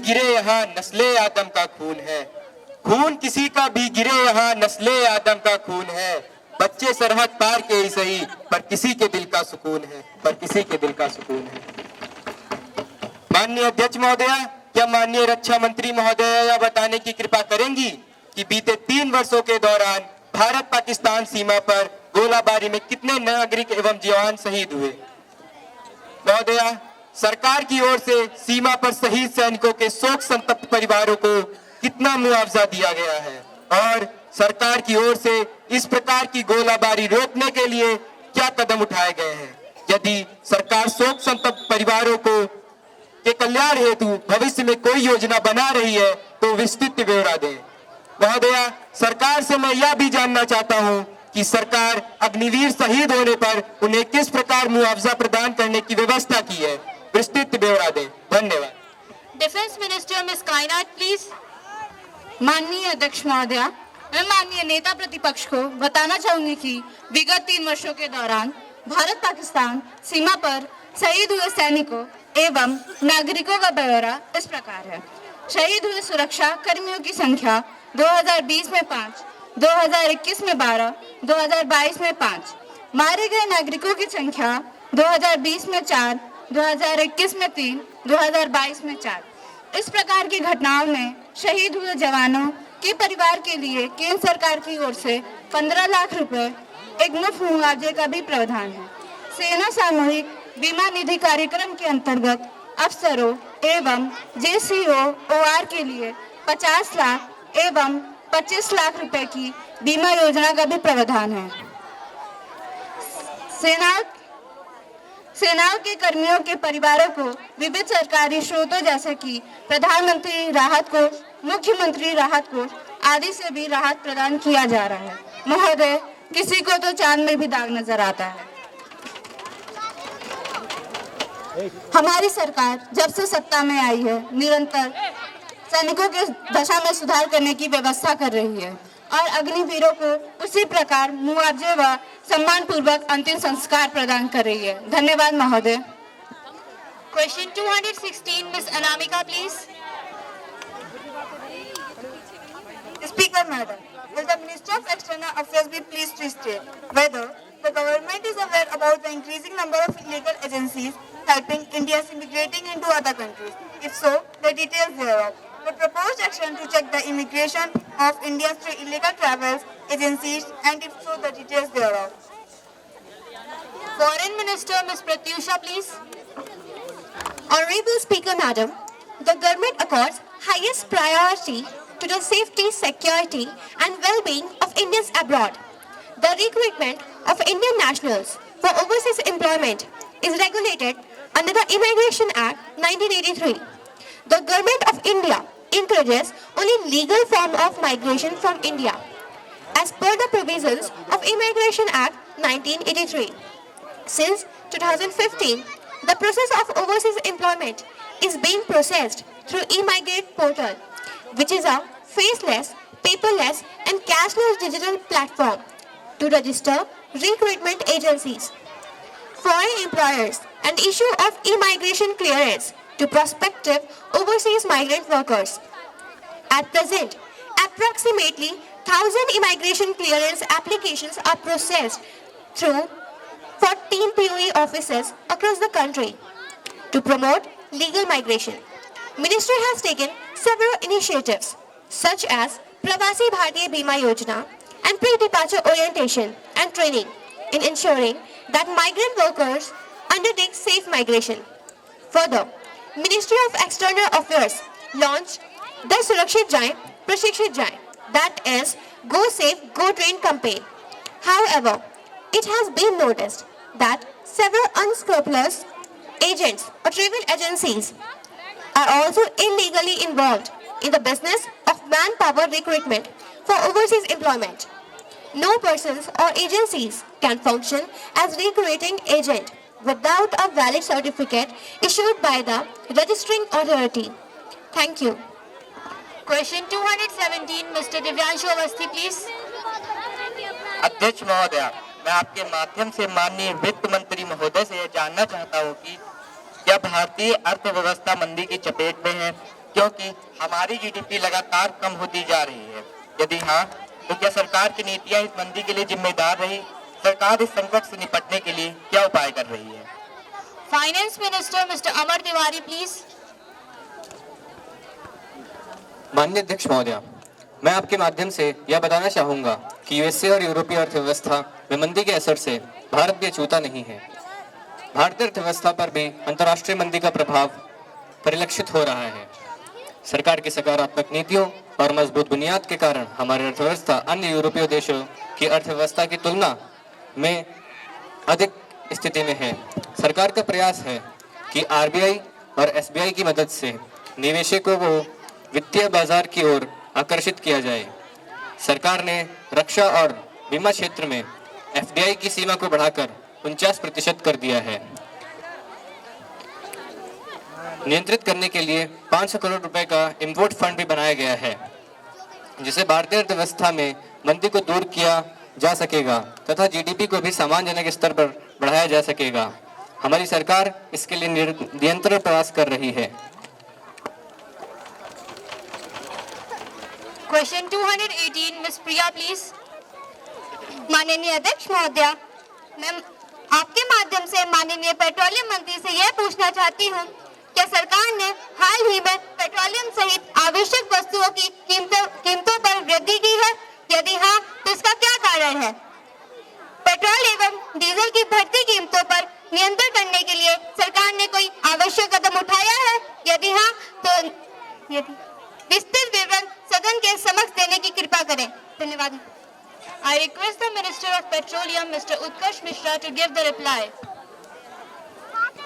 गिरे यहाँ नस्ले आदम का खून है, खून किसी का भी गिरे यहाँ नस्ले आदम का खून है, बच्चे सरहद पार के ही सही पर किसी के दिल का सुकून है, पर किसी के दिल का सुकून है। माननीय अध्यक्ष महोदया, क्या माननीय रक्षा मंत्री महोदया बताने की कृपा करेंगी कि बीते 3 वर्षों के दौरान भारत पाकिस्तान सीमा पर गोलाबारी में कितने नागरिक एवं जवान शहीद हुए? महोदया, सरकार की ओर से सीमा पर शहीद सैनिकों के शोक संतप्त परिवारों को कितना मुआवजा दिया गया है और सरकार की ओर से इस प्रकार की गोलाबारी रोकने के लिए क्या कदम उठाए गए हैं? यदि सरकार शोक संतप्त परिवारों को के कल्याण हेतु भविष्य में कोई योजना बना रही है तो विस्तृत ब्यौरा दें। महोदया, सरकार से मैं यह भी जानना चाहता हूं कि सरकार अग्निवीर शहीद होने पर उन्हें किस प्रकार मुआवजा प्रदान करने की व्यवस्था की है, विस्तृत ब्यौरा दें। धन्यवाद। डिफेंस मिनिस्टर मिस कायनात प्लीज। माननीय अध्यक्ष महोदया, मैं माननीय नेता प्रतिपक्ष को बताना चाहूंगी कि विगत 3 वर्षों के दौरान भारत पाकिस्तान सीमा पर शहीद हुए सैनिकों एवं नागरिकों का ब्यौरा इस प्रकार है। शहीद हुए सुरक्षा कर्मियों की संख्या 2020 में 5, 2021 में 12, 2022 में 5। मारे गए नागरिकों की संख्या 2020 में 4, 2021 में 3, 2022 में 4। इस प्रकार की घटनाओं में शहीद हुए जवानों के परिवार के लिए केंद्र सरकार की ओर से 15 लाख रुपए एक मुफ्त मुआवजे का भी प्रावधान है। सेना सामूहिक बीमा निधि कार्यक्रम के अंतर्गत अफसरों एवं JCOOR के लिए 50 लाख एवं 25 लाख रुपए की बीमा योजना का भी प्रावधान है। सेनाओं के कर्मियों के परिवारों को विविध सरकारी स्रोतों जैसे कि प्रधानमंत्री राहत कोष, मुख्यमंत्री राहत कोष आदि से भी राहत प्रदान किया जा रहा है। महोदय, किसी को तो चांद में भी दाग नजर आता है। हमारी सरकार जब से सत्ता में आई है निरंतर सैनिकों के दशा में सुधार करने की व्यवस्था कर रही है और अग्निवीरों को उसी प्रकार मुआवजे व सम्मान पूर्वक अंतिम संस्कार प्रदान कर रही है। धन्यवाद महोदय। Question 216 miss Anamika please. Speaker Madam, will the Minister of External Affairs be pleased to state whether the government is aware about the increasing number of illegal agencies helping Indians immigrating into other countries? If so, the details thereof. The proposed action to check the immigration of Indians through illegal travels agencies, and if so, the details thereof. Foreign Minister Ms. Pratyusha please. Honorable Speaker Madam, the government accords highest priority to the safety, security and well-being of Indians abroad. The recruitment of Indian nationals for overseas employment is regulated under the Immigration Act 1983. The Government of India encourages only legal form of migration from India as per the provisions of Immigration Act 1983. Since 2015, the process of overseas employment is being processed through eMigrate portal, which is a faceless, paperless and cashless digital platform to register recruitment agencies, foreign employers and issue of immigration clearance to prospective overseas migrant workers. At present, approximately 1,000 immigration clearance applications are processed through 14 POE offices across the country. To promote legal migration, Ministry has taken several initiatives such as Pravasi Bharatiya Bima Yojana and pre-departure orientation and training in ensuring that migrant workers undertake safe migration. Further, Ministry of External Affairs launched the Surakshit Jain, Prashikshit Jain, that is Go Safe, Go Train campaign. However, it has been noticed that several unscrupulous agents or travel agencies are also illegally involved in the business of manpower recruitment for overseas employment. No persons or agencies can function as recruiting agent without a valid certificate issued by the registering authority. Thank you. Question 217, Mr. Divyanshu Awasthi, please. अध्यक्ष महोदया, मैं आपके माध्यम से माननीय वित्त मंत्री महोदय से यह जानना चाहता हूं कि क्या भारतीय अर्थव्यवस्था मंदी की चपेट में है क्योंकि हमारी जीडीपी लगातार कम होती जा रही है? यदि हाँ, तो क्या सरकार की नीतियां इस मंदी के लिए जिम्मेदार रही? सरकार इस संकट से निपटने के लिए क्या उपाय कर रही है? Finance minister mister Amar Tiwari please. माननीय अध्यक्ष महोदय, मैं आपके माध्यम से यह बताना चाहूंगा कि यूएसए और यूरोपीय अर्थव्यवस्था में मंदी के असर से भारत भी अछूता नहीं है। भारतीय अर्थव्यवस्था पर भी अंतर्राष्ट्रीय मंदी का प्रभाव परिलक्षित हो रहा है। सरकार की सकारात्मक नीतियों और मजबूत बुनियाद के कारण हमारी अर्थव्यवस्था अन्य यूरोपीय देशों की अर्थव्यवस्था की तुलना में अधिक स्थिति में है। सरकार का प्रयास है कि आरबीआई और एसबीआई की मदद से निवेशकों को वित्तीय बाजार की ओर आकर्षित किया जाए। सरकार ने रक्षा और बीमा क्षेत्र में एफडीआई की सीमा को बढ़ाकर 49% कर दिया है। नियंत्रित करने के लिए 500 करोड़ रुपए का इम्पोर्ट फंड भी बनाया गया है, जिसे भारतीय अर्थव्यवस्था में मंदी को दूर किया जा सकेगा तथा जीडीपी को भी सम्मानजनक स्तर पर बढ़ाया जा सकेगा। हमारी सरकार इसके लिए निरंतर प्रयास कर रही है। Question 218 miss Priya please. माननीय अध्यक्ष महोदय, मैं आपके माध्यम से माननीय पेट्रोलियम मंत्री से यह पूछना चाहती हूँ, क्या सरकार ने हाल ही में पेट्रोलियम सहित आवश्यक वस्तुओं की कीमतों पर वृद्धि की है? यदि हाँ, तो इसका क्या कारण है? पेट्रोल एवं डीजल की बढ़ती कीमतों पर नियंत्रण करने के लिए सरकार ने कोई आवश्यक कदम उठाया है? यदि हाँ, तो विस्तृत विवरण सदन के समक्ष देने की कृपा करें। धन्यवाद। I request the Minister of Petroleum, Mr. Utkarsh Mishra, to give the reply.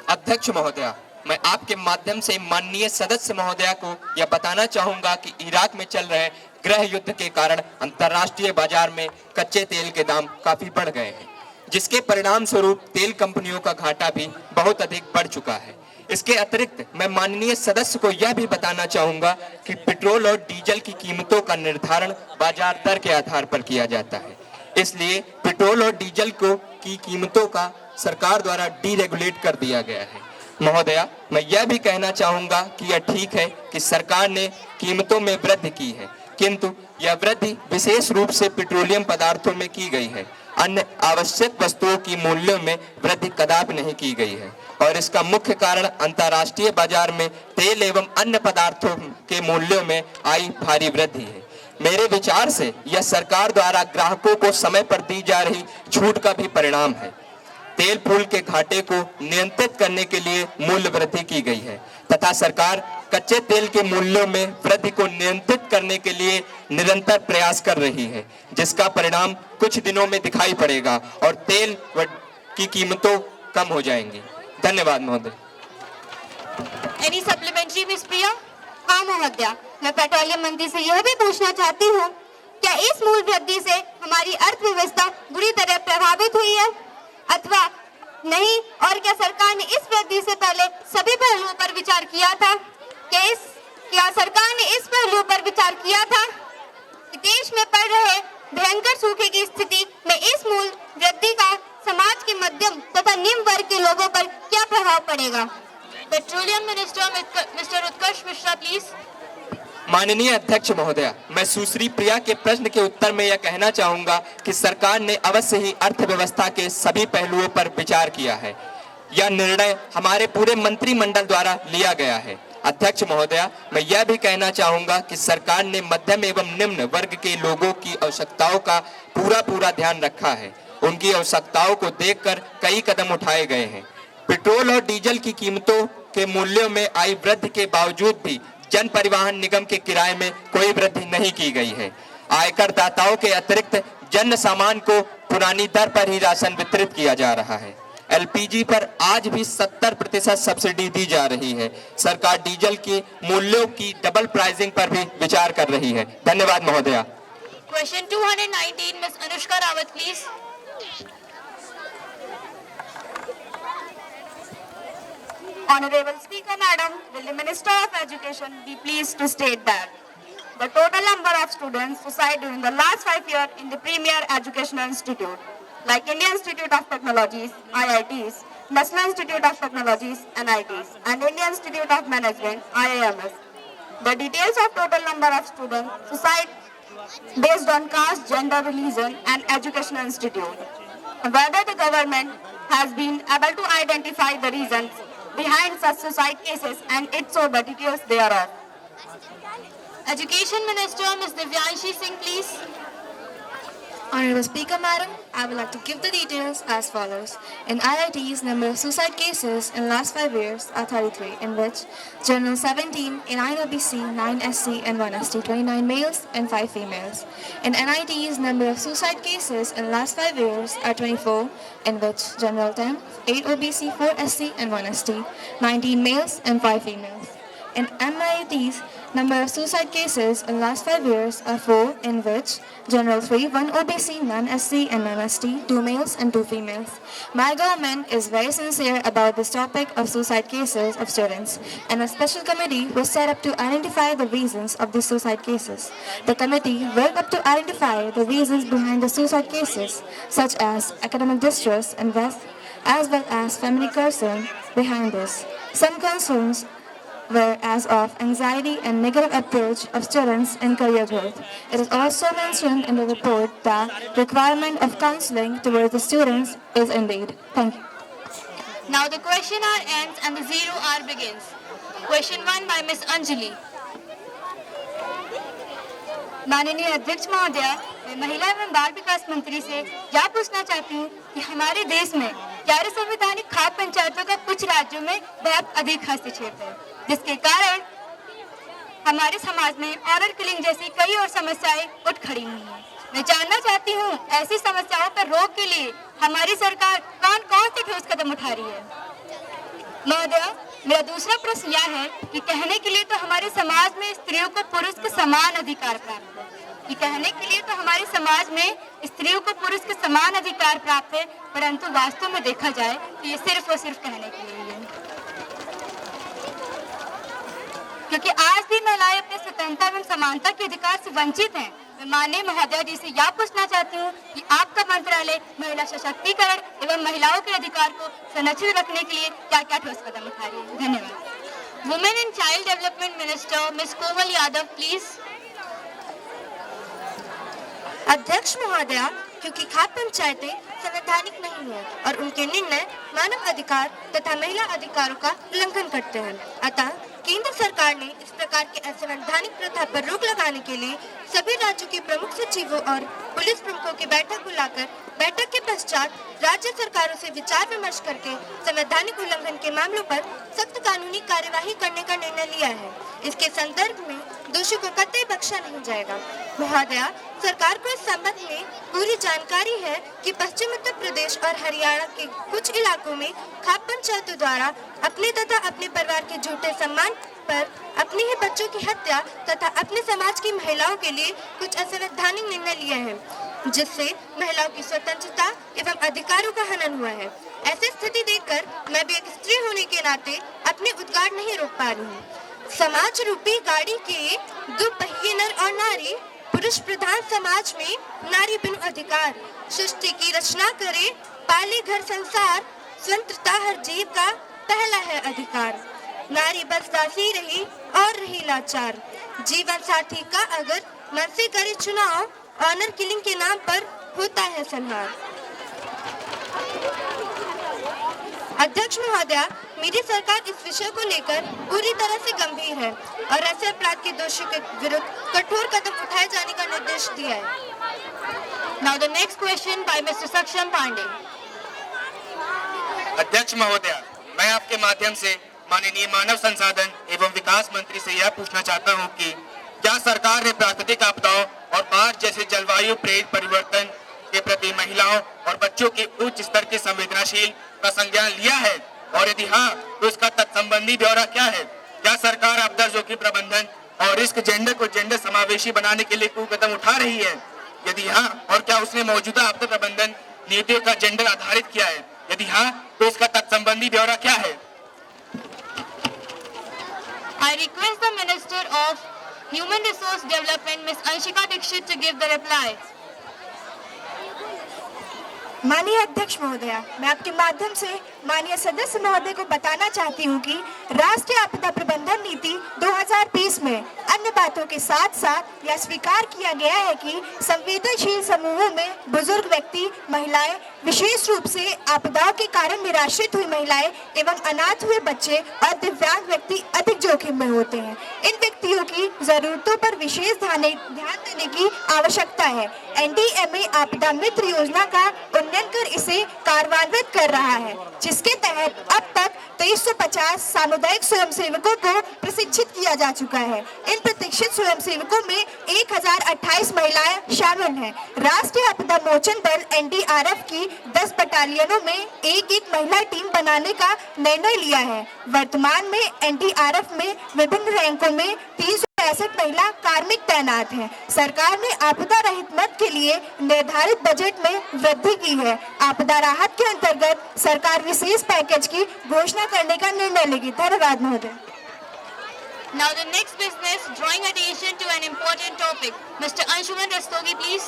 अध्यक्ष महोदया, मैं आपके माध्यम से माननीय सदस्य महोदया को यह बताना चाहूंगा कि इराक में चल रहे गृह युद्ध के कारण अंतर्राष्ट्रीय बाजार में कच्चे तेल के दाम काफी बढ़ गए हैं, जिसके परिणाम स्वरूप तेल कंपनियों का घाटा भी बहुत अधिक बढ़ चुका है। इसके अतिरिक्त मैं माननीय सदस्य को यह भी बताना चाहूंगा कि पेट्रोल और डीजल की कीमतों का निर्धारण बाजार दर के आधार पर किया जाता है। इसलिए पेट्रोल और डीजल की कीमतों का सरकार द्वारा डीरेगुलेट कर दिया गया है। महोदया, मैं यह भी कहना चाहूंगा कि यह ठीक है कि सरकार ने कीमतों में वृद्धि की है, किंतु यह वृद्धि विशेष रूप से पेट्रोलियम पदार्थों में की गई है। अन्य आवश्यक वस्तुओं की मूल्यों में वृद्धि कदापि नहीं की गई है और इसका मुख्य कारण अंतर्राष्ट्रीय बाजार में तेल एवं अन्य पदार्थों के मूल्यों में आई भारी वृद्धि है। मेरे विचार से यह सरकार द्वारा ग्राहकों को समय पर दी जा रही छूट का भी परिणाम है। तेल पूल के घाटे को नियंत्रित करने के लिए मूल्य वृद्धि की गई है तथा सरकार कच्चे तेल के मूल्यों में वृद्धि को नियंत्रित करने के लिए निरंतर प्रयास कर रही है, जिसका परिणाम कुछ दिनों में दिखाई पड़ेगा और तेल की कीमतों कम हो जाएंगी। धन्यवाद महोदय। Any supplementary, Miss Priya? हाँ महोदय, मैं पेट्रोलियम मंत्री से यह भी पूछना चाहती हूँ, क्या इस मूल्य वृद्धि से हमारी अर्थव्यवस्था बुरी तरह प्रभावित हुई है अथवा नहीं, और क्या सरकार ने इस वृद्धि से पहले सभी पहलुओं पर विचार किया था? क्या सरकार ने इस पहलू पर विचार किया था कि देश में पड़ रहे भयंकर सूखे की स्थिति में इस मूल्य वृद्धि का समाज के मध्यम तथा निम्न वर्ग के लोगों पर क्या प्रभाव पड़ेगा? Petroleum minister mister Utkarsh Mishra please. माननीय अध्यक्ष महोदया, मैं सुश्री प्रिया के प्रश्न के उत्तर में यह कहना चाहूंगा कि सरकार ने अवश्य ही अर्थव्यवस्था के सभी पहलुओं पर विचार किया है। यह निर्णय हमारे पूरे मंत्रिमंडल द्वारा लिया गया है। अध्यक्ष महोदया, मैं यह भी कहना चाहूंगा कि सरकार ने मध्यम एवं निम्न वर्ग के लोगों की आवश्यकताओं का पूरा ध्यान रखा है। उनकी आवश्यकताओं को देखकर कई कदम उठाए गए हैं। पेट्रोल और डीजल की कीमतों के मूल्यों में आई वृद्धि के बावजूद भी जन परिवहन निगम के किराए में कोई वृद्धि नहीं की गई है। आयकर दाताओं के अतिरिक्त जन सामान को पुरानी दर पर ही राशन वितरित किया जा रहा है। एलपीजी पर आज भी 70% सब्सिडी दी जा रही है। सरकार डीजल के मूल्यों की डबल प्राइसिंग पर भी विचार कर रही है। धन्यवाद महोदया। Question 219 miss Anushka Rawat please. Honorable Speaker Madam, will the Minister of Education be pleased to state that the total number of students who reside during the last 5 years in the premier educational institute like Indian Institute of Technologies, IITs, National Institute of Technologies, NITs, and Indian Institute of Management, IIMs, The details of total number of students, suicide based on caste, gender, religion, and educational institute. Whether the government has been able to identify the reasons behind such suicide cases and its or the details thereof. Education Minister Ms. Divyanshi Singh, please. Honorable Speaker, Madam, I would like to give the details as follows. In IIT's, number of suicide cases in last 5 years are 33, in which General 17, in 9 OBC, 9 SC, and 1 ST, 29 males and 5 females. In NIT's, number of suicide cases in last 5 years are 24, in which General 10, 8 OBC, 4 SC, and 1 ST, 19 males and 5 females. In MIT's, number of suicide cases in last 5 years are 4, in which General 3, 1 OBC, none SC, and none ST, 2 males and 2 females. My government is very sincere about this topic of suicide cases of students, and a special committee was set up to identify the reasons of these suicide cases. The committee worked up to identify the reasons behind the suicide cases, such as academic distress and as well as family concern behind this. Some concerns were as of anxiety and negative approach of students in career growth. It is also mentioned in the report that requirement of counseling towards the students is indeed. Thank you. Now the question hour ends and the 0 hour begins. Question 1 by Ms. Anjali. माननीय अध्यक्ष महोदय, मैं महिला एवं बाल विकास मंत्री से यह पूछना चाहती हूँ कि हमारे देश में गैर संवैधानिक खाप पंचायतों का कुछ राज्यों में बहुत अधिक हस्तक्षेप है, जिसके कारण हमारे समाज में ऑनर किलिंग जैसी कई और समस्याएं उठ खड़ी हुई हैं। मैं जानना चाहती हूँ ऐसी समस्याओं पर रोक के लिए हमारी सरकार कौन से ठोस कदम उठा रही है। महोदय, मेरा दूसरा प्रश्न यह है कि कहने के लिए तो हमारे समाज में स्त्रियों को पुरुष के समान अधिकार प्राप्त है, परंतु वास्तव में देखा जाए तो ये सिर्फ और सिर्फ कहने के लिए है, क्योंकि आज भी महिलाएं अपने स्वतंत्रता एवं समानता के अधिकार से वंचित हैं। मैं माननीय महोदय जी से यह पूछना चाहती हूँ कि आपका मंत्रालय महिला सशक्तिकरण एवं महिलाओं के अधिकार को संरक्षित रखने के लिए क्या क्या ठोस कदम उठा रही है। धन्यवाद। Women and Child Development Minister Ms. Komal Yadav, please. अध्यक्ष महोदया, क्योंकि खाप पंचायतें संवैधानिक नहीं है और उनके निर्णय मानव अधिकार तथा महिला अधिकारों का उल्लंघन करते हैं, अतः केंद्र सरकार ने इस प्रकार के असंवैधानिक प्रथा पर रोक लगाने के लिए सभी राज्यों के प्रमुख सचिवों और पुलिस प्रमुखों की बैठक बुलाकर बैठक के पश्चात राज्य सरकारों से विचार विमर्श करके संवैधानिक उल्लंघन के मामलों पर सख्त कानूनी कार्यवाही करने का निर्णय लिया है। इसके संदर्भ में दोषी को कतई बख्शा नहीं जाएगा। महोदया, सरकार को इस संबंध में पूरी जानकारी है कि पश्चिम उत्तर प्रदेश और हरियाणा के कुछ इलाकों में खाप पंचायतों द्वारा अपने तथा अपने परिवार के झूठे सम्मान पर अपने ही बच्चों की हत्या तथा अपने समाज की महिलाओं के लिए कुछ असंवैधानिक निर्णय लिए हैं, जिससे महिलाओं की स्वतंत्रता एवं अधिकारों का हनन हुआ है। ऐसी स्थिति देखकर मैं भी एक स्त्री होने के नाते अपने उद्गार नहीं रोक पा रही हूँ। समाज रूपी गाड़ी के दो पहिए नर और नारी, पुरुष प्रधान समाज में नारी बिनु अधिकार, सृष्टि की रचना करे, पाले घर संसार, स्वतंत्रता हर जीव का पहला है अधिकार। नारी बस दासी रही और रही लाचार, जीवन साथी का अगर मन से करे चुनाव, ऑनर किलिंग के नाम पर होता है संहार। अध्यक्ष महोदया, मेरी सरकार इस विषय को लेकर पूरी तरह से गंभीर है और ऐसे अपराध के दोषियों के विरुद्ध कठोर कदम उठाए जाने का निर्देश दिया है। Now the next question by Mr. Saksham Pandey. अध्यक्ष महोदया, मैं आपके माध्यम से माननीय मानव संसाधन एवं विकास मंत्री से यह पूछना चाहता हूं कि क्या सरकार ने प्राकृतिक आपदाओं और बाढ़ जैसे जलवायु प्रेरित परिवर्तन के प्रति महिलाओं और बच्चों के उच्च स्तर के संवेदनशील का संज्ञान लिया है, और यदि हाँ तो इसका तत्संबंधी ब्यौरा क्या है? क्या सरकार आपदा जोखिम प्रबंधन और रिस्क जेंडर को जेंडर समावेशी बनाने के लिए कोई कदम उठा रही है? यदि हाँ, और क्या उसने मौजूदा आपदा प्रबंधन नीतियों का जेंडर आधारित किया है? यदि हाँ तो इसका तत्संबंधी ब्यौरा क्या है? I request the Minister of Human Resource Development Ms. Anshika Dixit to give the reply. माननीय अध्यक्ष महोदया, मैं आपके माध्यम से माननीय सदस्य महोदय को बताना चाहती हूँ कि राष्ट्रीय आपदा प्रबंधन नीति 2020 में अन्य बातों के साथ साथ यह स्वीकार किया गया है कि संवेदनशील समूहों में बुजुर्ग व्यक्ति, महिलाएं, विशेष रूप से आपदाओं के कारण निराश्रित हुई महिलाएं एवं अनाथ हुए बच्चे और दिव्यांग व्यक्ति अधिक जोखिम में होते हैं। इन व्यक्तियों की जरूरतों पर विशेष ध्यान देने की आवश्यकता है। NDMA आपदा मित्र योजना का उन्नयन कर इसे कार्यान्वित कर रहा है, जिसके तहत अब तक 2350 सामुदायिक स्वयंसेवकों को प्रशिक्षित किया जा चुका है। इन प्रशिक्षित स्वयंसेवकों में 1028 महिलाएं शामिल हैं। राष्ट्रीय आपदा मोचन बल NDRF की 10 बटालियनों में एक महिला टीम बनाने का निर्णय लिया है। वर्तमान में NDRF में विभिन्न रैंकों में 365 महिला कार्मिक तैनात हैं। सरकार ने आपदा रहित मद के लिए निर्धारित बजट में वृद्धि की है। आपदा राहत के अंतर्गत सरकार विशेष पैकेज की घोषणा करने का निर्णय लेगी। धन्यवाद महोदय। Now the next business, drawing attention to an important topic. Mr. Anshuman Rastogi, please.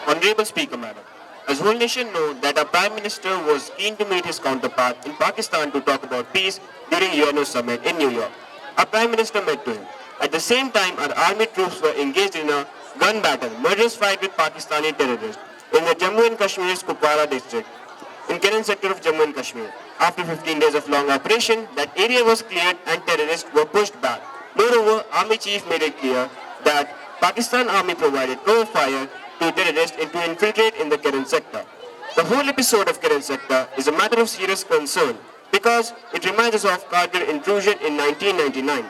Honorable Speaker, Madam, as whole nation know that our Prime Minister was keen to meet his counterpart in Pakistan to talk about peace during UNO summit in New York. Our Prime Minister met to him. At the same time, our army troops were engaged in a gun battle, murderous fight with Pakistani terrorists in the Jammu and Kashmir's Kupwara district, in Keren sector of Jammu and Kashmir. After 15 days of long operation, that area was cleared and terrorists were pushed back. Moreover, Army Chief made it clear that Pakistan Army provided cover fire to terrorists and to infiltrate in the Keren sector. The whole episode of Keren sector is a matter of serious concern because it reminds us of Kargil intrusion in 1999.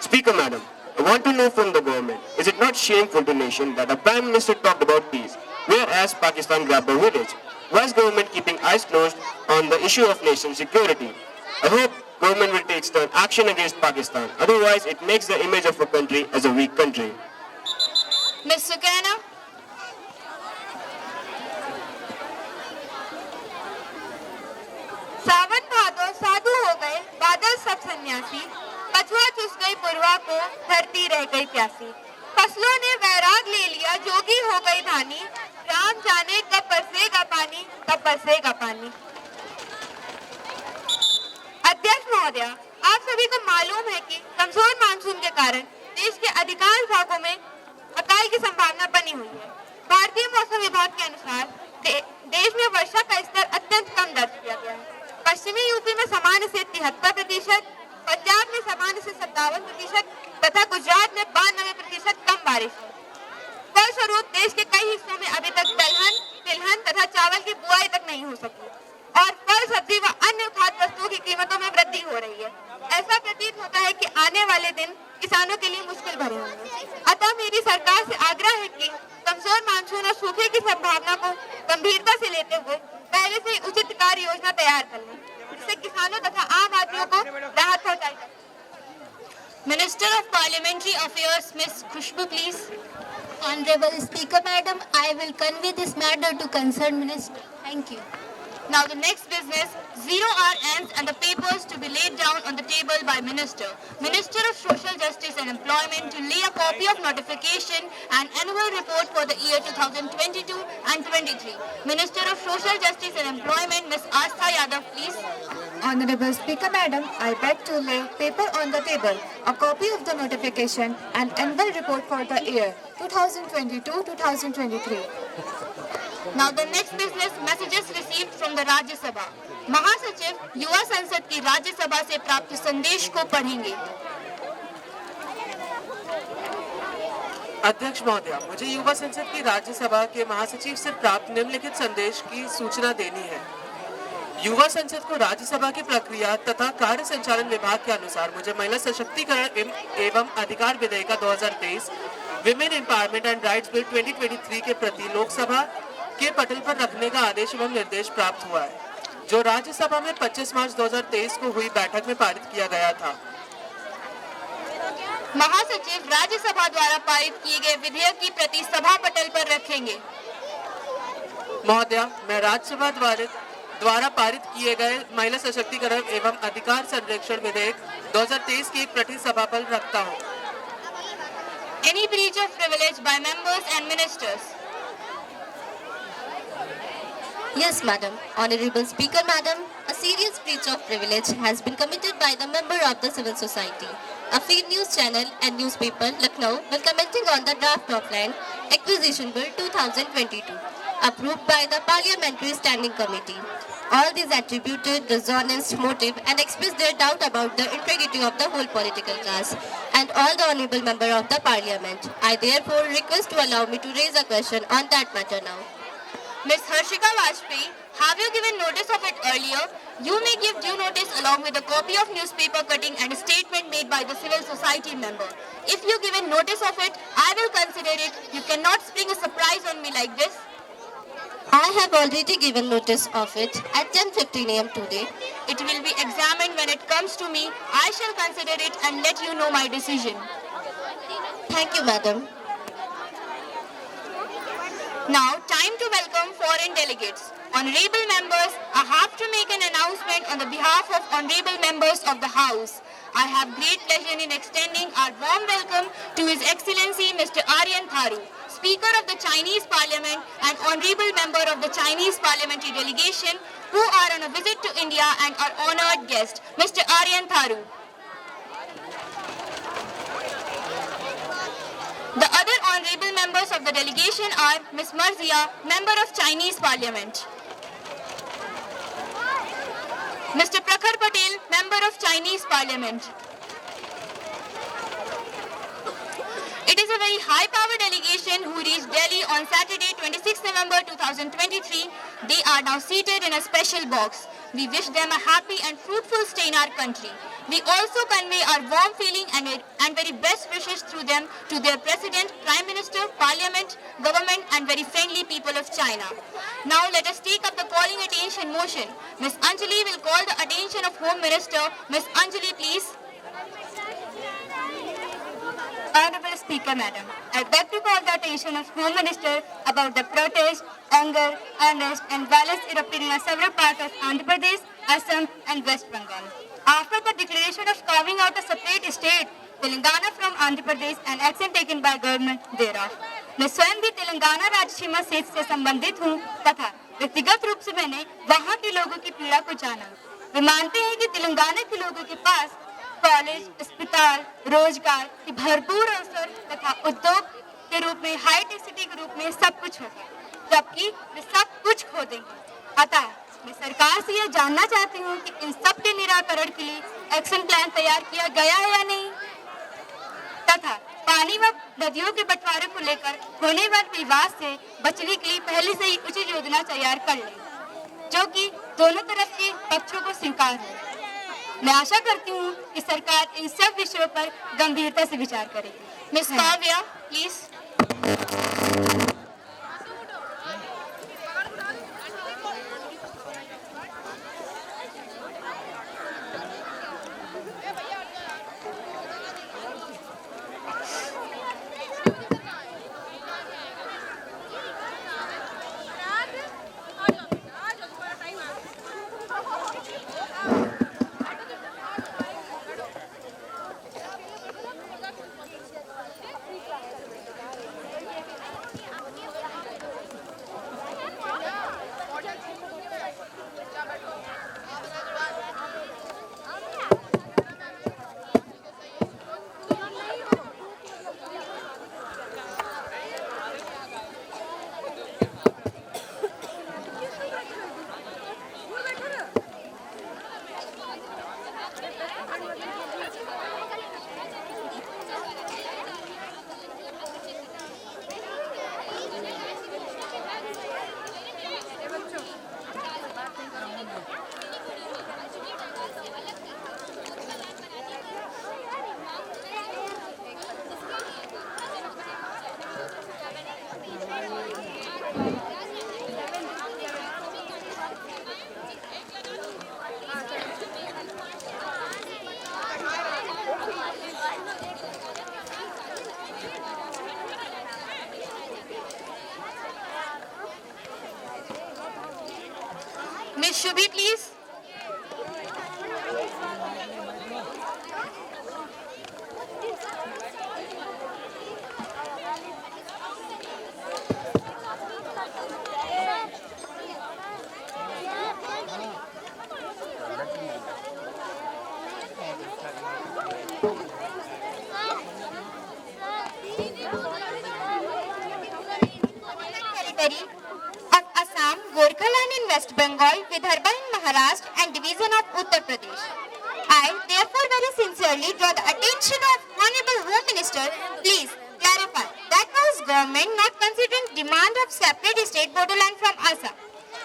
Speaker, Madam, I want to know from the government, is it not shameful to nation that a Prime Minister talked about peace, whereas Pakistan grabbed the village? Why is government keeping eyes closed on the issue of nation security? I hope government will take stern action against Pakistan. Otherwise, it makes the image of a country as a weak country. Ms. Sukaina. सावन भादो साधु हो गए बादल सब सन्यासी, पछुआ चुस गई पुरवा को धरती रह गई प्यासी। फसलों ने वैराग ले लिया जोगी हो गई धानी, राम जाने कब बरसेगा पानी, कब बरसेगा पानी। अध्यक्ष महोदय, आप सभी को मालूम है कि कमजोर मानसून के कारण देश के अधिकांश भागों में अकाल की संभावना बनी हुई है। भारतीय मौसम विभाग के अनुसार देश में वर्षा का स्तर अत्यंत कम दर्ज किया गया है। पश्चिमी यूपी में सामान्य से 73%, पंजाब में सामान्य से 57% तथा गुजरात में 92% कम बारिश है। फलस्वरूप देश के कई हिस्सों में अभी तक तिलहन तथा चावल की बुआई तक नहीं हो सकी और फल, सब्जी व अन्य खाद्य वस्तुओं की कीमतों में वृद्धि हो रही है। ऐसा प्रतीत होता है कि आने वाले दिन किसानों के लिए मुश्किल भरे होंगे। अतः मेरी सरकार से आग्रह है कि कमजोर मानसून और सूखे की संभावना को गंभीरता से लेते हुए पहले से उचित कार्य योजना तैयार कर लें, जिससे किसानों तथा आम आदमियों को राहत पहुंचाई जाए। Minister of Parliamentary Affairs, Ms. Khushbu, please. Honorable Speaker, Madam, I will convey this matter to concerned minister. Thank you. Now the next business, 0-hour ends and the papers to be laid down on the table by Minister. Minister of Social Justice and Employment to lay a copy of notification and annual report for the year 2022 and 23. Minister of Social Justice and Employment, Ms. Astha Yadav, please. Honorable Speaker, Madam, I beg to lay paper on the table, a copy of the notification and annual report for the year 2022-2023. Now the next business, messages received from the Rajya Sabha. महासचिव युवा संसद की राज्य सभा से प्राप्त संदेश को पढ़ेंगे। अध्यक्ष महोदय, मुझे युवा संसद की राज्यसभा के महासचिव से प्राप्त निम्नलिखित संदेश की सूचना देनी है। युवा संसद को राज्यसभा की प्रक्रिया तथा कार्य संचालन विभाग के अनुसार मुझे महिला सशक्तिकरण एवं अधिकार विधेयक 2023 women empowerment and rights bill 2023 के प्रति लोकसभा के पटल पर रखने का आदेश एवं निर्देश प्राप्त हुआ है, जो राज्यसभा में 25 मार्च 2023 को हुई बैठक में पारित किया गया था। महासचिव राज्यसभा द्वारा पारित किए गए विधेयक की प्रति सभा पटल पर रखेंगे। महोदया, मैं राज्यसभा द्वारा पारित किए गए महिला सशक्तिकरण एवं अधिकार संरक्षण विधेयक 2023 की एक प्रति सभा पर रखता हूँ। Any breach of privilege by members and ministers? Yes, Madam. Honorable Speaker, Madam, a serious breach of privilege has been committed by the member of the civil society. A free news channel and newspaper, Lucknow, while commenting on the draft of Land Acquisition Bill 2022, approved by the Parliamentary Standing Committee. All these attributed dishonest motive and expressed their doubt about the integrity of the whole political class and all the honorable member of the Parliament. I therefore request to allow me to raise a question on that matter now. Ms. Harshika Vajpayee, have you given notice of it earlier? You may give due notice along with a copy of newspaper cutting and a statement made by the civil society member. If you given notice of it, I will consider it. You cannot spring a surprise on me like this. I have already given notice of it at 10:15 a.m. today. It will be examined when it comes to me. I shall consider it and let you know my decision. Thank you, Madam. Now, time to welcome foreign delegates. Honorable members, I have to make an announcement on the behalf of honorable members of the House. I have great pleasure in extending our warm welcome to His Excellency Mr. Aryan Tharu, Speaker of the Chinese Parliament and honorable member of the Chinese Parliamentary Delegation, who are on a visit to India and our honored guest, Mr. Aryan Tharu. The other honorable members of the delegation are Ms. Marzia, member of Chinese Parliament; Mr. Prakhar Patel, member of Chinese Parliament. It is a very high-powered delegation who reached Delhi on Saturday, 26 November 2023. They are now seated in a special box. We wish them a happy and fruitful stay in our country. We also convey our warm feeling and very best wishes through them to their President, Prime Minister, Parliament, Government and very friendly people of China. Now let us take up the calling attention motion. Ms. Anjali will call the attention of Home Minister. Ms. Anjali, please. Honorable Speaker, Madam, I beg to call the attention of Home Minister about the protest, anger, unrest and violence erupting in several parts of Andhra Pradesh, Assam and West Bengal. After the declaration of carving out a separate state, Telangana from Andhra Pradesh and action taken by government thereof. मैं स्वयं भी तेलंगाना राज्य सीमा क्षेत्र से संबंधित हूँ तथा व्यक्तिगत रूप से मैंने वहाँ के लोगों की पीड़ा को जाना। वे मानते हैं कि तेलंगाना के लोगों के पास कॉलेज, अस्पताल, रोजगार की भरपूर अवसर तथा उद्योग के रूप में हाईटेक सिटी के रूप में सब कुछ होगा, जबकि वे सब कुछ खो देंगे। अतः मैं सरकार से यह जानना चाहती हूँ कि इन सब के निराकरण के लिए एक्शन प्लान तैयार किया गया है या नहीं, तथा पानी व नदियों के बंटवारे को लेकर होने वाले विवाद से बचने के लिए पहले से ही उचित योजना तैयार कर लें, जो कि दोनों तरफ के पक्षों को स्वीकार हो। मैं आशा करती हूँ कि सरकार इन सब विषयों पर गंभीरता से विचार करेगी। Ms. Kavya, please. Ms. Shubhi, please. Periphery of Assam, Gorkhaland in West Bengal, Vidarbha in Maharashtra and division of Uttar Pradesh. I therefore very sincerely draw the attention of Honorable Home Minister, please clarify that was government not considering demand of separate state borderland from Assam,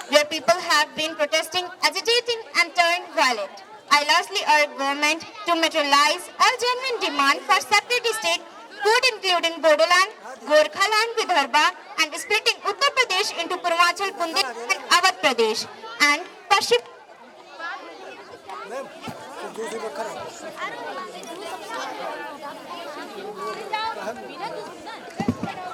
where people have been protesting, agitating and turned violent. I lastly urge government to materialize all genuine demand for separate state, food including Bodoland, Gorkhaland, Vidarbha and splitting Uttar Pradesh into Purvachal, Bundelkhand and Awadh Pradesh and Pashchim.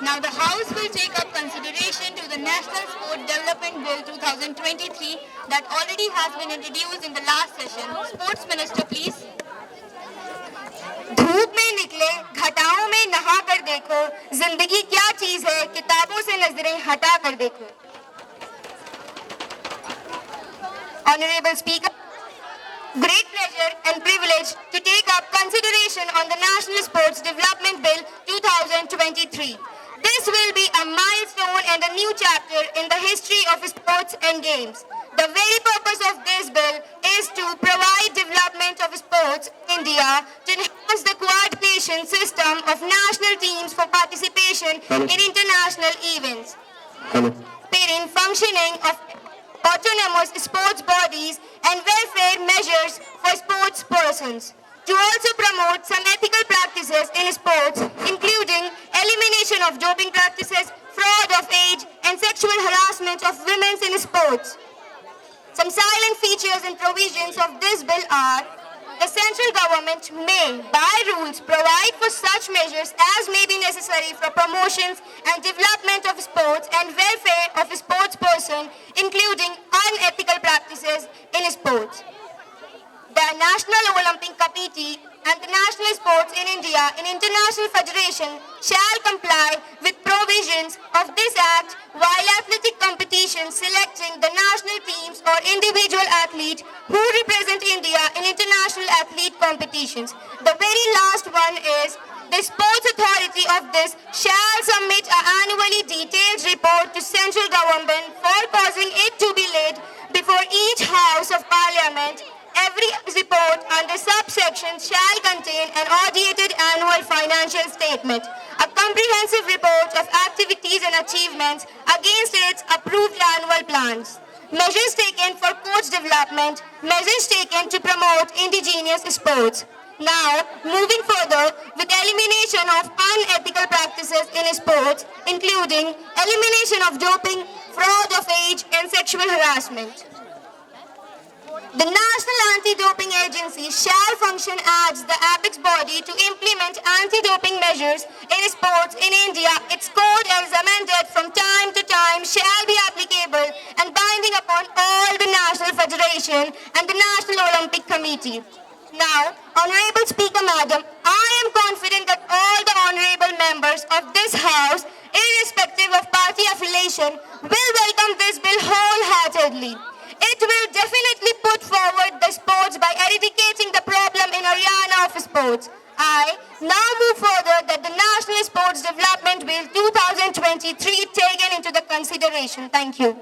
Now the House will take up consideration to the National Sport Development Bill 2023 that already has been introduced in the last session. Sports Minister, please. धूप में निकले घटाओं में नहा कर देखो, जिंदगी क्या चीज है, किताबों से नजरें हटा कर देखो. Honorable Speaker, great pleasure and privilege to take up consideration on the National Sports Development Bill 2023. This will be a milestone and a new chapter in the history of sports and games. The very purpose of this bill is to provide development of sports in India to enhance the coordination system of national teams for participation in international events. Parent functioning of autonomous sports bodies and welfare measures for sports persons. To also promote some ethical practices in sports, including elimination of doping practices, fraud of age, and sexual harassment of women in sports. Some silent features and provisions of this bill are: the central government may, by rules, provide for such measures as may be necessary for promotions and development of sports and welfare of a sports person, including unethical practices in sports. The National Olympic Committee and the National Sports in India in International Federation shall comply with provisions of this Act while athletic competitions selecting the national teams or individual athlete who represent India in international athlete competitions. The very last one is: the Sports Authority of this shall submit an annually detailed report to central government for causing it to be laid before each House of Parliament. Every report under subsection shall contain an audited annual financial statement, a comprehensive report of activities and achievements against its approved annual plans, measures taken for coach development, measures taken to promote indigenous sports. Now, moving further with elimination of unethical practices in sports, including elimination of doping, fraud of age, and sexual harassment. The National Anti-Doping Agency shall function as the apex body to implement anti-doping measures in sports in India. Its code, as amended from time to time, shall be applicable and binding upon all the national federation and the National Olympic Committee. Now, Honorable Speaker Madam, I am confident that all the honorable members of this House, irrespective of party affiliation, will welcome this bill wholeheartedly. It will definitely put forward the sports by eradicating the problem in arena of sports. I now move further that the National Sports Development Bill 2023 taken into the consideration. Thank you.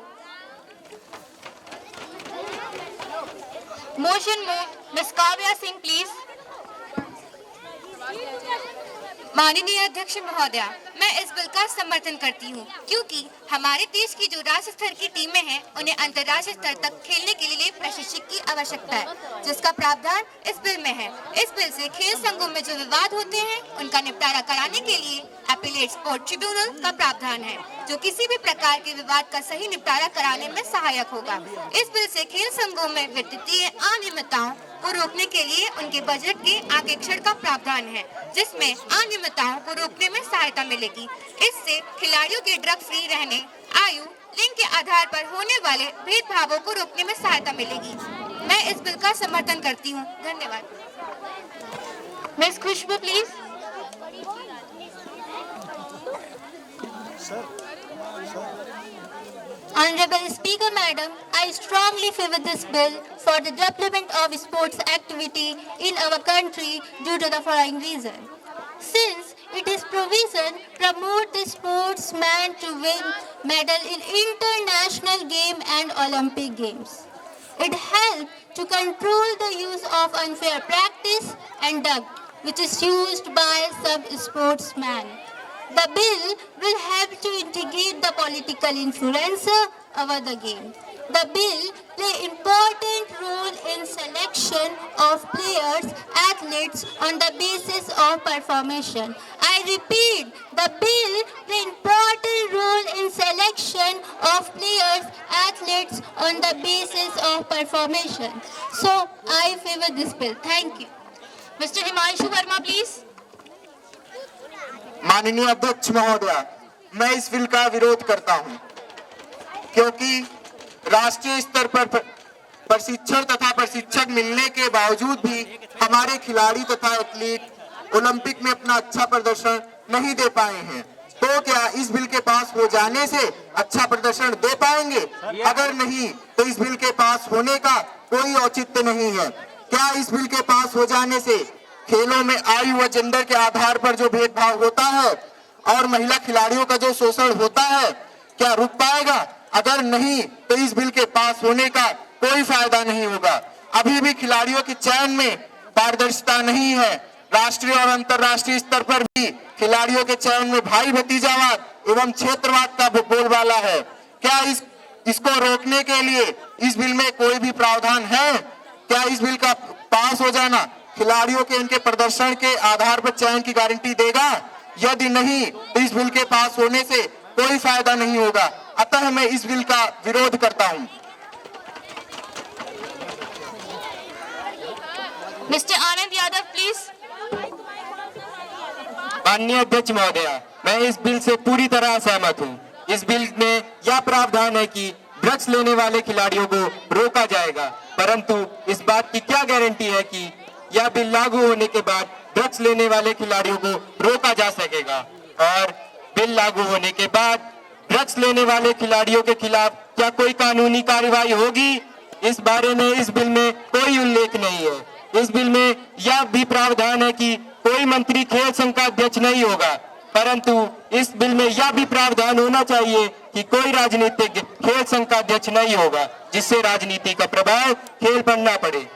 Motion moved. Ms. Kavya Singh, please. माननीय अध्यक्ष महोदया, मैं इस bill का समर्थन करती हूँ क्योंकि हमारे देश की जो राज्य स्तर की टीमें हैं उन्हें अंतर्राष्ट्रीय स्तर तक खेलने के लिए प्रशिक्षक की आवश्यकता है, जिसका प्रावधान इस बिल में है। इस बिल से खेल संघों में जो विवाद होते हैं उनका निपटारा कराने के लिए एपिलेट स्पोर्ट ट्रिब्यूनल का प्रावधान है, जो किसी भी प्रकार के विवाद का सही निपटारा कराने में सहायक होगा। इस बिल से खेल संघों में वित्तीय अनियमितताओं को रोकने के लिए उनके बजट के आरक्षण का प्रावधान है, जिसमें अनियमितताओं को रोकने में सहायता मिलेगी। इससे खिलाड़ियों के ड्रग फ्री रहने, आयु, लिंग के आधार पर होने वाले भेदभावों को रोकने में सहायता मिलेगी। मैं इस बिल का समर्थन करती हूँ। धन्यवाद। Miss Khushbu please. Honorable Speaker Madam, I strongly favor this bill for the development of sports activity in our country due to the following reason. Since its provision promote the sportsman to win medal in international game and Olympic games. It helps to control the use of unfair practice and drug, which is used by some sportsmen. The bill will help to integrate the political influencer over the game. The bill play important role in selection of players, athletes on the basis of performance. I repeat, the bill play important role in selection of players, athletes on the basis of performance. So I favor this bill. Thank you. Mr. Himanshu Verma, please. माननीय अध्यक्ष महोदया, मैं इस bill का विरोध करता हूं, क्योंकि राष्ट्रीय स्तर पर प्रशिक्षण तथा प्रशिक्षक मिलने के बावजूद भी हमारे खिलाड़ी तथा एथलीट ओलंपिक में अपना अच्छा प्रदर्शन नहीं दे पाए हैं। तो क्या इस बिल के पास हो जाने से अच्छा प्रदर्शन दे पाएंगे? अगर नहीं तो इस बिल के पास होने का कोई औचित्य नहीं है। क्या इस बिल के पास हो जाने से खेलों में आयु व जेंडर के आधार पर जो भेदभाव होता है और महिला खिलाड़ियों का जो शोषण होता है, क्या रुक पाएगा? अगर नहीं तो इस बिल के पास होने का कोई फायदा नहीं होगा। अभी भी खिलाड़ियों के चयन में पारदर्शिता नहीं है। राष्ट्रीय और अंतर्राष्ट्रीय स्तर पर भी खिलाड़ियों के चयन में भाई भतीजावाद एवं क्षेत्रवाद का बोलबाला है। क्या इसको रोकने के लिए इस बिल में कोई भी प्रावधान है? क्या इस बिल का पास हो जाना खिलाड़ियों के इनके प्रदर्शन के आधार पर चयन की गारंटी देगा? यदि नहीं तो इस बिल के पास होने से कोई फायदा नहीं होगा। अतः मैं इस बिल का विरोध करता हूं। Mr. Anand Yadav, please. माननीय अध्यक्ष महोदया, मैं इस बिल से पूरी तरह सहमत हूँ। इस बिल में यह प्रावधान है कि ड्रग्स लेने वाले खिलाड़ियों को रोका जाएगा, परंतु इस बात की क्या गारंटी है कि यह बिल लागू होने के बाद ड्रग्स लेने वाले खिलाड़ियों को रोका जा सकेगा? और बिल लागू होने के बाद ड्रग्स लेने वाले खिलाड़ियों के खिलाफ क्या कोई कानूनी कार्रवाई होगी? इस बारे में इस बिल में कोई उल्लेख नहीं है। इस बिल में यह भी प्रावधान है कि कोई मंत्री खेल संघ का अध्यक्ष नहीं होगा, परंतु इस बिल में यह भी प्रावधान होना चाहिए कि कोई राजनीतिक खेल संघ का अध्यक्ष नहीं होगा, जिससे राजनीति का प्रभाव खेल पर न पड़े।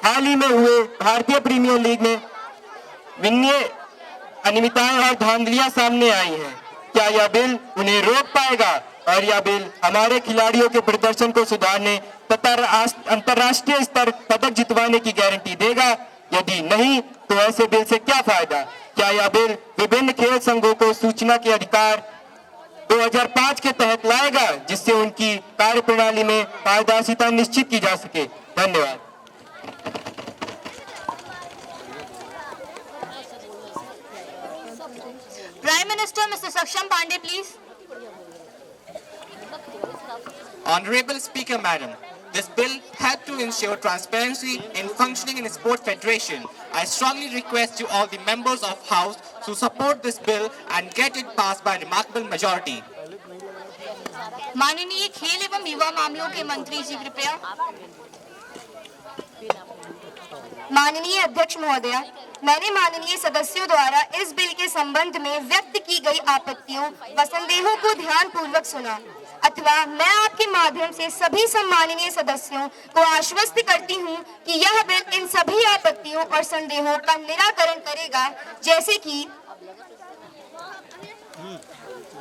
हाल ही में हुए भारतीय प्रीमियर लीग में वित्तीय अनियमितताएं और धांधलियां सामने आई हैं। क्या यह बिल उन्हें रोक पाएगा और यह बिल हमारे खिलाड़ियों के प्रदर्शन को सुधारने तथा अंतर्राष्ट्रीय स्तर पदक जितवाने की गारंटी देगा? यदि नहीं तो ऐसे बिल से क्या फायदा? क्या यह बिल विभिन्न खेल संघों को सूचना के अधिकार 2005 के तहत लाएगा, जिससे उनकी कार्यप्रणाली में पारदर्शिता निश्चित की जा सके? धन्यवाद। Prime Minister Mr. Saksham Pandey, please. Honorable Speaker, Madam, this bill had to ensure transparency in functioning in a sport federation. I strongly request you all the members of House to support this bill and get it passed by remarkable majority. माननीय खेल एवं युवा मामलों के मंत्री जी कृपया। माननीय अध्यक्ष महोदया, मैंने माननीय सदस्यों द्वारा इस बिल के संबंध में व्यक्त की गई आपत्तियों व संदेहों को ध्यान पूर्वक सुना, अथवा मैं आपके माध्यम से सभी सम्माननीय सदस्यों को आश्वस्त करती हूं कि यह बिल इन सभी आपत्तियों और संदेहों का निराकरण करेगा। जैसे कि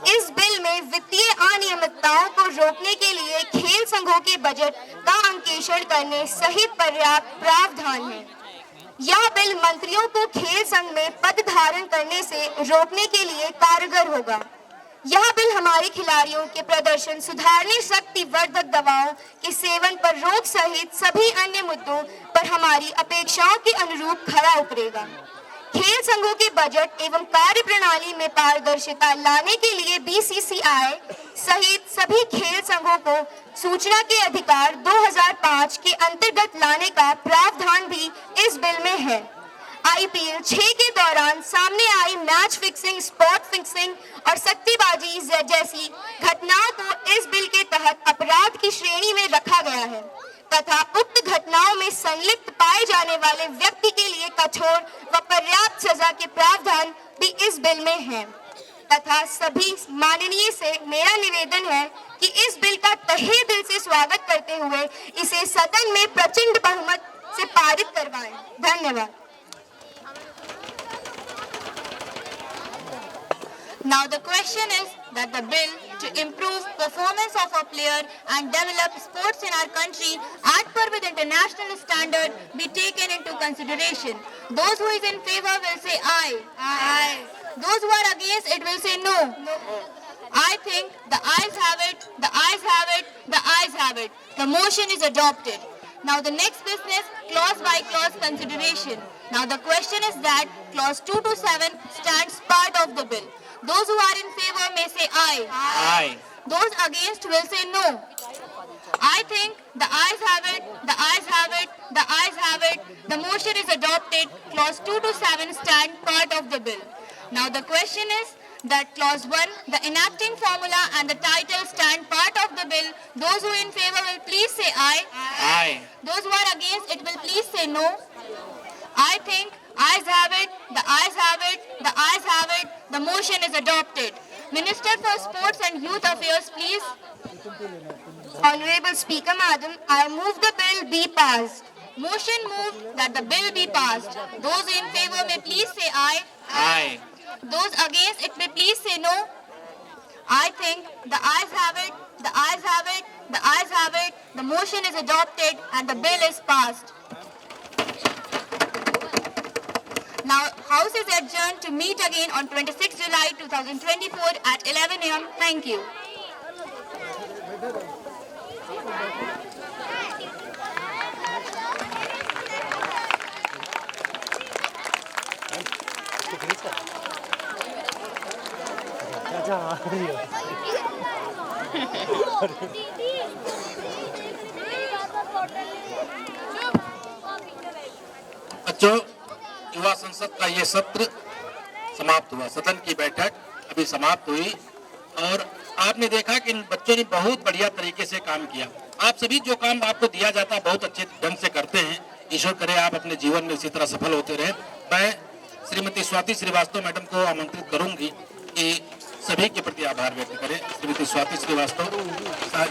इस बिल में वित्तीय अनियमितताओं को रोकने के लिए खेल संघों के बजट का अंकेक्षण करने सहित पर्याप्त प्रावधान है। यह बिल मंत्रियों को खेल संघ में पद धारण करने से रोकने के लिए कारगर होगा। यह बिल हमारे खिलाड़ियों के प्रदर्शन सुधारने, शक्तिवर्धक दवाओं के सेवन पर रोक सहित सभी अन्य मुद्दों पर हमारी अपेक्षाओं के अनुरूप खरा उतरेगा। खेल संघों के बजट एवं कार्य प्रणाली में पारदर्शिता लाने के लिए बीसीसीआई सहित सभी खेल संघों को सूचना के अधिकार 2005 के अंतर्गत लाने का प्रावधान भी इस बिल में है। आईपीएल 6 के दौरान सामने आई मैच फिक्सिंग, स्पॉट फिक्सिंग और सट्टेबाजी जैसी घटनाओं को इस बिल के तहत अपराध की श्रेणी में रखा गया है तथा उक्त घटनाओं में संलिप्त पाए जाने वाले व्यक्ति के लिए कठोर व पर्याप्त सजा के प्रावधान भी इस बिल में हैं तथा सभी माननीय से मेरा निवेदन है कि इस बिल का तहे दिल से स्वागत करते हुए इसे सदन में प्रचंड बहुमत से पारित करवाएं। धन्यवाद। Now the question is that the bill to improve performance of our player and develop sports in our country at par with international standard be taken into consideration. Those who is in favor will say aye. Aye. Those who are against it will say no. I think the ayes have it, the ayes have it, the ayes have it. The motion is adopted. Now the next business, clause by clause consideration. Now the question is that clause 2 to 7 stands part of the bill. Those who are in favor may say aye. Aye. Those against will say no. I think the ayes have it, the ayes have it, the ayes have it. The motion is adopted. Clause 2 to 7 stand part of the bill. Now the question is that clause 1, the enacting formula and the title stand part of the bill. Those who in favor will please say aye. Aye. Those who are against it will please say no. I think ayes have it, the ayes have it, the ayes have it. The motion is adopted. Minister for Sports and Youth Affairs, please. Honorable Speaker Madam, I move the bill be passed. Motion moved that the bill be passed. Those in favor may please say aye. Aye. Those against it may please say no. I think the ayes have it, the ayes have it, the ayes have it. The motion is adopted and the bill is passed. Now, House is adjourned to meet again on 26 July 2024 at 11 a.m. Thank you. बच्चों, युवा संसद का ये सत्र समाप्त हुआ। सदन की बैठक अभी समाप्त हुई और आपने देखा कि इन बच्चों ने बहुत बढ़िया तरीके से काम किया। आप सभी जो काम आपको दिया जाता है बहुत अच्छे ढंग से करते हैं। ईश्वर करे आप अपने जीवन में इसी तरह सफल होते रहे। मैं श्रीमती स्वाति श्रीवास्तव मैडम को आमंत्रित करूंगी कि सभी के प्रति आभार व्यक्त करें। श्रीमती स्वाति श्रीवास्तव,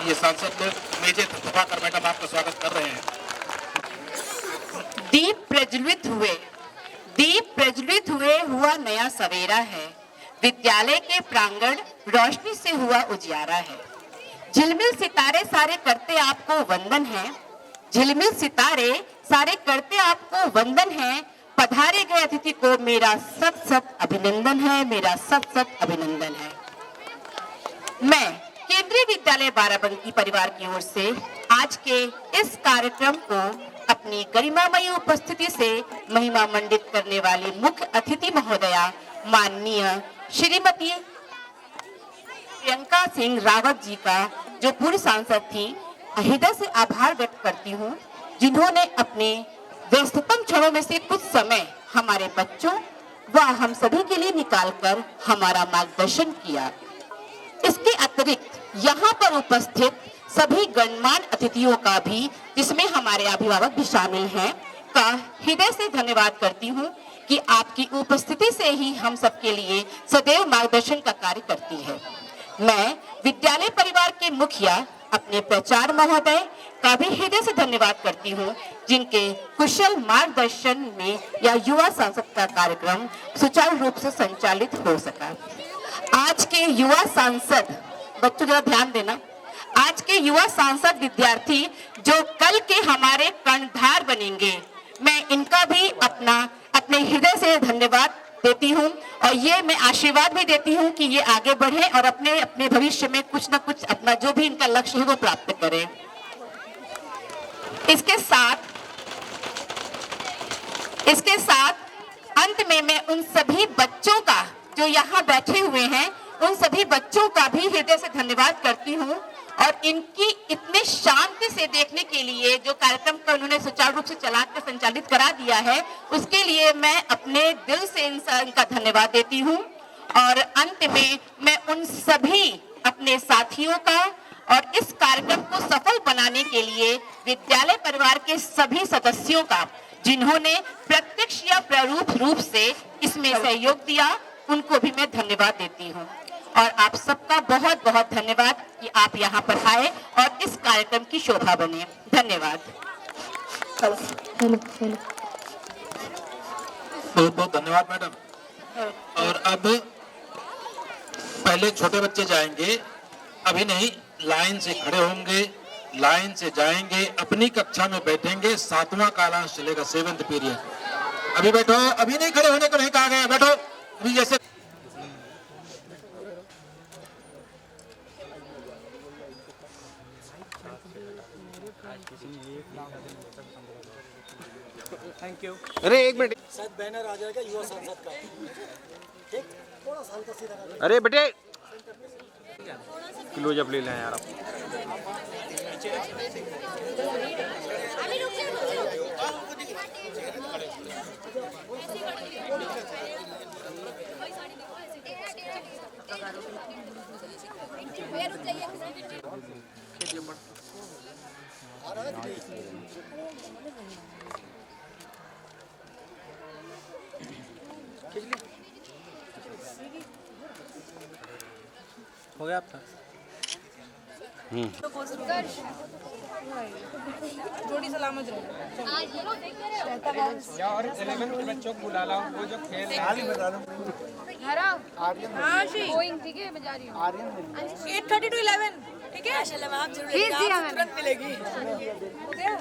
ये सांसद लोग मेजे थपथपाकर मैडम आपका स्वागत कर रहे हैं। दीप प्रज्वलित हुए हुआ नया सवेरा है। विद्यालय के प्रांगण रोशनी से हुआ उजियारा है। झिलमिल सितारे सारे करते आपको वंदन है। झिलमिल सितारे सारे करते आपको वंदन है। पधारे गए अतिथि को मेरा सत सत अभिनंदन है, मेरा सत सत अभिनंदन है। मैं केंद्रीय विद्यालय बाराबंकी परिवार की ओर से आज के इस कार्यक्रम को अपनी गरिमामयी उपस्थिति से महिमा मंडित करने वाली मुख्य अतिथि महोदया माननीय श्रीमती प्रियंका सिंह रावत जी का, जो पूर्व सांसद थी, हृदय से आभार व्यक्त करती हूँ, जिन्होंने अपने व्यस्ततम क्षणों में से कुछ समय हमारे बच्चों व हम सभी के लिए निकालकर हमारा मार्गदर्शन किया। इसके अतिरिक्त यहाँ पर उपस्थित सभी गणमान्य अतिथियों का भी, जिसमें हमारे अभिभावक भी शामिल हैं, का हृदय से धन्यवाद करती हूँ कि आपकी उपस्थिति से ही हम सबके लिए सदैव मार्गदर्शन का कार्य करती है। मैं विद्यालय परिवार के मुखिया अपने प्राचार्य महोदय का भी हृदय से धन्यवाद करती हूँ, जिनके कुशल मार्गदर्शन में यह युवा संसद का कार्यक्रम सुचारू रूप से संचालित हो सका। आज के युवा सांसद, बच्चों जरा ध्यान देना, आज के युवा सांसद विद्यार्थी जो कल के हमारे कर्णधार बनेंगे, मैं इनका भी अपने हृदय से धन्यवाद देती हूँ और ये मैं आशीर्वाद भी देती हूँ कि ये आगे बढ़े और अपने अपने भविष्य में कुछ न कुछ अपना जो भी इनका लक्ष्य है वो प्राप्त करें। इसके साथ अंत में मैं उन सभी बच्चों का जो यहाँ बैठे हुए हैं, उन सभी बच्चों का भी हृदय से धन्यवाद करती हूँ और इनकी इतने शांति से देखने के लिए जो कार्यक्रम को उन्होंने सुचारू रूप से चलाकर संचालित करा दिया है, उसके लिए मैं अपने दिल से इनका धन्यवाद देती हूँ। और अंत में मैं उन सभी अपने साथियों का और इस कार्यक्रम को सफल बनाने के लिए विद्यालय परिवार के सभी सदस्यों का, जिन्होंने प्रत्यक्ष या प्ररूप रूप से इसमें सहयोग दिया, उनको भी मैं धन्यवाद देती हूँ। और आप सबका बहुत बहुत धन्यवाद कि आप यहाँ पर आए और इस कार्यक्रम की शोभा बने। धन्यवाद। बहुत बहुत धन्यवाद मैडम। और अब पहले छोटे बच्चे जाएंगे, अभी नहीं, लाइन से खड़े होंगे, लाइन से जाएंगे, अपनी कक्षा में बैठेंगे, 7वां कालांश चलेगा, 7th पीरियड। अभी बैठो, अभी नहीं खड़े होने को नहीं कहा गया, बैठो अभी जैसे। Thank you. अरे एक मिनट, शायद बैनर आ जाएगा युवा सांसद का। ठीक, थोड़ा सा हल्का सीधा कर। अरे बेटे क्लोजअप ले लें यार आप। हो गया आपका? जोड़ी सलामत रहो। और 11 बच्चों को बुला लाओ, वो जो खेल रहे हैं। ठीक है, मैं जा रही हूँ। 8:30 to 11, ठीक है? तुरंत मिलेगी। हो गया?